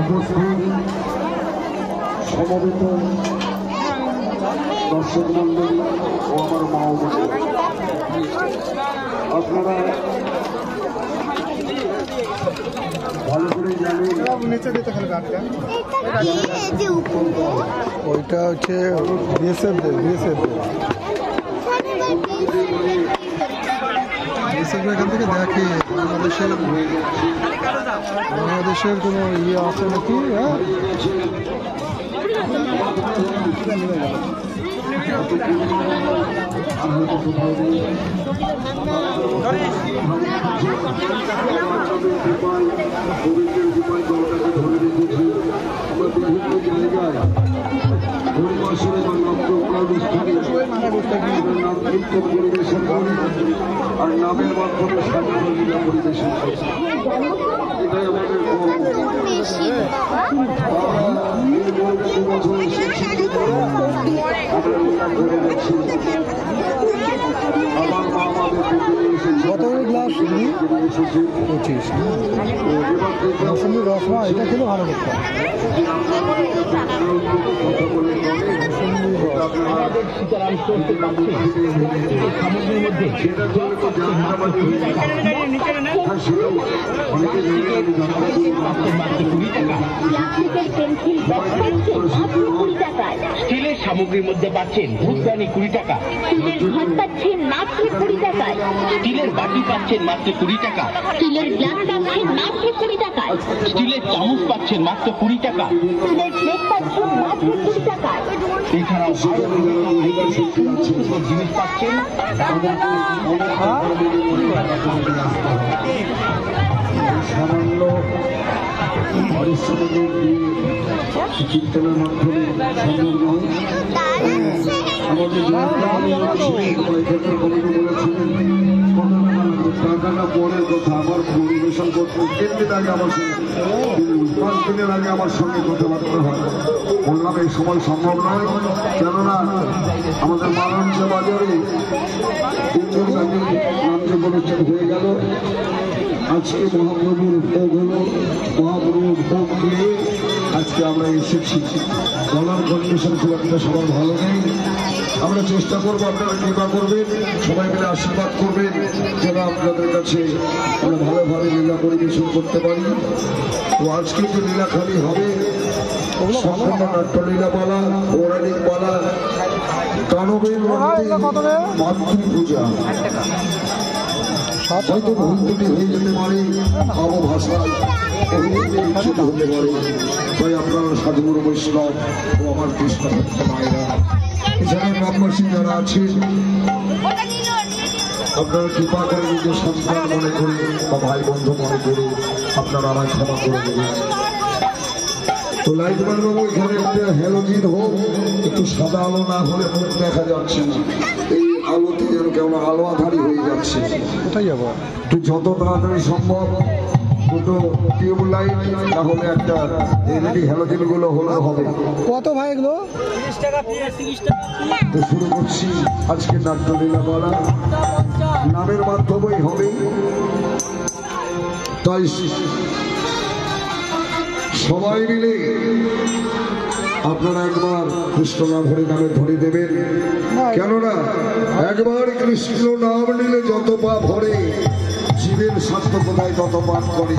উপস্থিত সমবেত দর্শক মন্ডলী ও আমার মা ও আপনারা ভালো করে জানেন ওইটা হচ্ছে বিএসএফ এখান থেকে দেখে বাংলাদেশের কোনো ইয়ে আছে নাকি। হ্যাঁ আর নামের মাধ্যমে স্বাধীনতা পরিবেশন করছে। এটাই আমাদের কত গ্লাস 25 মৌসুমি রসমা এটা খেলে ভালো করতাম। স্টিলের সামগ্রীর মধ্যে পাচ্ছেন ভুজদানি 20 টাকা, স্টিলের ঘট পাচ্ছেন মাত্র 20 টাকায়, স্টিলের বাটি পাচ্ছেন মাত্র 20 টাকা, স্টিলের গ্লাস পাচ্ছেন মাত্র 20 টাকায়, স্টিলের চামচ পাচ্ছেন মাত্র 20 টাকা, স্টিলের প্লেট পাচ্ছেন মাত্র 20 টাকায়। এছাড়াও জিনিস পাচ্ছেন সামান্য পরিশ্রমের চিন্তনের মাধ্যমে সম্ভব নয়। আমাদের টাকাটা পরের কথা, আমার পরিবেশন করতে 3 দিন আগে আমার সঙ্গে 5 দিনের আগে আমার সঙ্গে কথাবার্তা হয়। বললাম এই সময় সম্ভব নয়, কেননা আমাদের মালঞ্চ বাজারে 3 দিন আগে নামযোগ অনুষ্ঠান হয়ে গেল। আজকে মহাপ্রভুর ভোগ হলো, মহাপ্রভুর ভোগ দিয়ে আজকে আমরা এসেছি। বলার কন্ডিশন খুব একটা সবার ভালো নেই। আমরা চেষ্টা করবো, আপনারা কৃপা করবেন, সবাই মিলে আশীর্বাদ করবেন যেন আপনাদের কাছে আমরা ভালোভাবে লীলা পরিবেশন করতে পারি। তো আজকে যে লীলাখালি হবে সম্পূর্ণ নাট্যলীলা পালা, পৌরাণিক পালা, দানবের মাতৃপূজা। হয়তো ভুল ত্রুটি হয়ে যেতে পারে, অবভাষায় উচ্চিত হতে পারে। তাই আপনারা সাধুগুরু বৈষ্ণব ও আমার কৃষ্ণ ভক্ত মায়েরা, এছাড়া গ্রামবাসী যারা আছেন, আপনারা কৃপা করে নিজের সন্তান মনে করে বা ভাই বন্ধু মনে করে আপনারা আমায় ক্ষমা করে দেবেন। তো লাইটম্যান বাবু, এখানে একটা হ্যালোজিন হোক, একটু সাদা আলো না হলে মুখ দেখা যাচ্ছে না। এই আলোতে যেন কেমন আলো আধারি হয়ে যাচ্ছে। কোথায় যাবো? তো যত তাড়াতাড়ি সম্ভব দুটো টিউব লাইট, তাহলে একটা এলইডি হ্যালোজেন গুলো হলে হবে। কত ভাই এগুলো? তো শুরু করছি আজকে নাট্যলীলা বলা, নামের মাধ্যমেই হবে। তাই সবাই মিলে আপনারা একবার কৃষ্ণ নাম হরি নামে ধরে দেবেন, কেননা একবার কৃষ্ণ নাম নিলে যত পাপ হরে, জীবের সার্থকতায় তত পাপ করে।